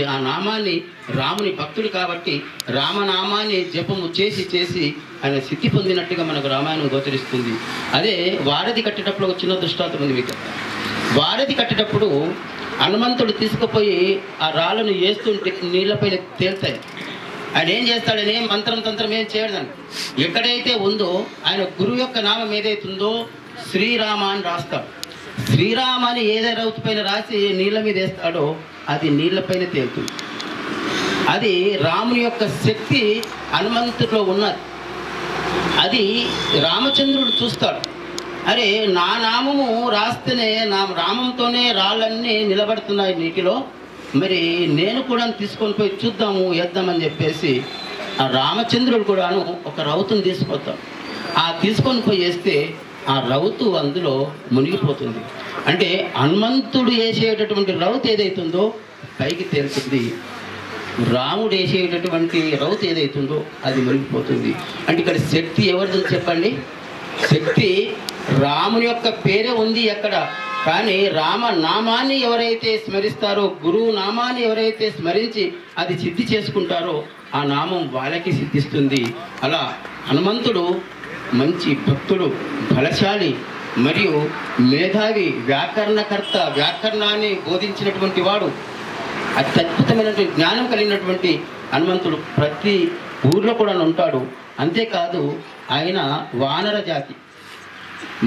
ఆ నామాన్ని రాముని భక్తుడు కాబట్టి రామనామాన్ని జపము చేసి చేసి ఆయన సిద్ధి పొందినట్టుగా మనకు రామాయణం గోచరిస్తుంది. అదే వారధి కట్టేటప్పుడు ఒక చిన్న దృష్టాంతం ఉంది మీకు. వారధి కట్టేటప్పుడు హనుమంతుడు తీసుకుపోయి ఆ రాళ్ళను వేస్తుంటే నీళ్ళపైన తేలుతాయి. ఆయన ఏం చేస్తాడని మంత్రం ఏం చేయడం, ఎక్కడైతే ఉందో ఆయన గురువు యొక్క నామం ఏదైతుందో శ్రీరామ అని రాస్తాడు. శ్రీరామ అని ఏదైతే రౌతు పైన రాసి నీళ్ళ మీద వేస్తాడో అది నీళ్ళపైన తేలుతుంది. అది రాముని యొక్క శక్తి హనుమంతుడిలో ఉన్నది. అది రామచంద్రుడు చూస్తాడు, అరే నా నామము రాస్తేనే నా రామంతోనే రాళ్ళన్నీ నిలబడుతున్నాయి నీటిలో, మరి నేను కూడా తీసుకొని పోయి చూద్దాము వేద్దామని చెప్పేసి ఆ రామచంద్రుడు కూడాను ఒక రౌతుని తీసుకొస్తాడు. ఆ తీసుకొని పోయి వేస్తే ఆ రౌతు అందులో మునిగిపోతుంది. అంటే హనుమంతుడు వేసేటటువంటి రౌతు ఏదైతుందో పైకి తేలుతుంది, రాముడు వేసేటటువంటి రౌతు ఏదైతుందో అది మునిగిపోతుంది. అంటే ఇక్కడ శక్తి ఎవరిది చెప్పండి? శక్తి రాముని యొక్క పేరే ఉంది ఎక్కడ, కానీ రామనామాన్ని ఎవరైతే స్మరిస్తారో, గురువు నామాన్ని ఎవరైతే స్మరించి అది సిద్ధి చేసుకుంటారో ఆ నామం వాళ్ళకి సిద్ధిస్తుంది. అలా హనుమంతుడు మంచి భక్తుడు, బలశాలి మరియు మేధావి, వ్యాకరణకర్త, వ్యాకరణాన్ని బోధించినటువంటి వాడు, అత్యద్భుతమైనటువంటి జ్ఞానం కలిగినటువంటి హనుమంతుడు ప్రతి ఊర్లో కూడా ఉంటాడు. అంతేకాదు ఆయన వానర జాతి.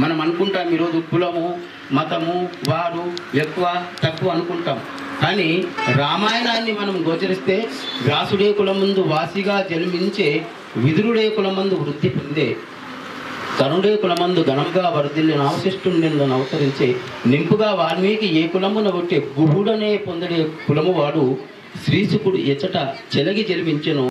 మనం అనుకుంటాం ఈరోజు కులము మతము వారు ఎక్కువ తక్కువ అనుకుంటాం, కానీ రామాయణాన్ని మనం గోచరిస్తే వ్యాసుడే కులమందు వాసిగా జన్మించే, విదురుడే కులమందు వృద్ధి పొందే, కరుణే కులమందు ఘనంగా వర్ధిల్లిన అవశిష్టుని అవతరించే, నింపుగా వాల్మీకి ఏ కులమున కొట్టే గుహుడనే పొందడే కులము వాడు, శ్రీశుకుడు ఎచ్చట చెలగి జన్మించెను.